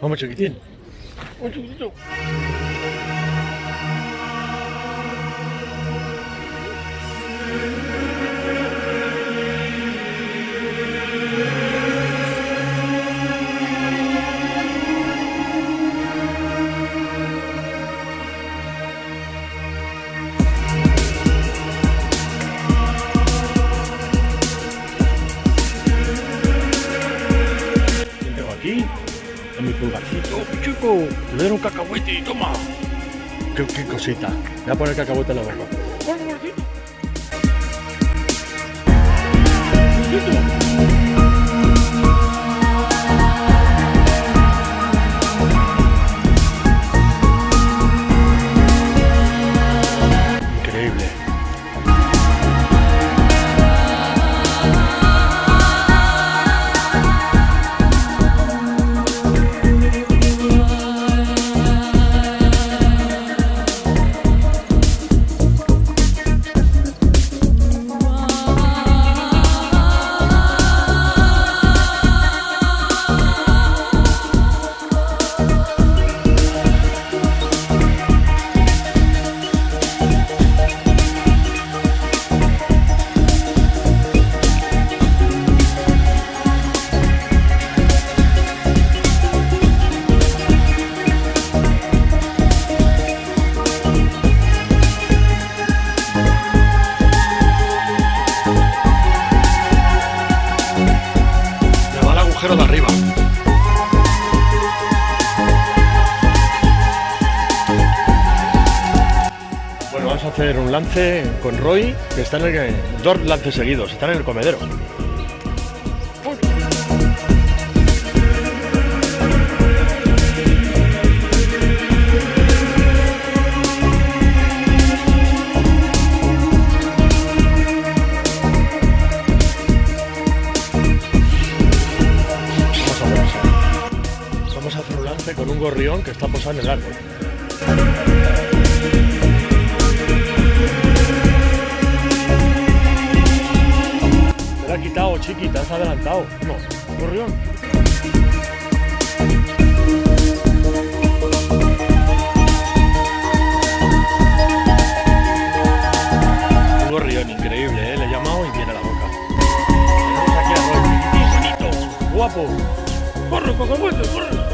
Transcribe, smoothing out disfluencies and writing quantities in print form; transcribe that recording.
Vamos, chiquitín. Vamos, chiquitito. Aquí, en mi pulgarcito, chico, le doy un cacahuete y toma. Qué cosita. Voy a poner cacahuete en la boca. Increíble. De arriba. Bueno, vamos a hacer un lance con Roy, que está en el... dos lances seguidos, están en el comedero. Con un gorrión que está posado en el árbol. Te lo ha quitado, chiqui, te has adelantado. No, gorrión. Un gorrión increíble, ¿eh? Le he llamado y viene a la boca. Tenemos aquí a Roy, chiquitín, bonito, guapo. ¡Corre, cacahuete, corre!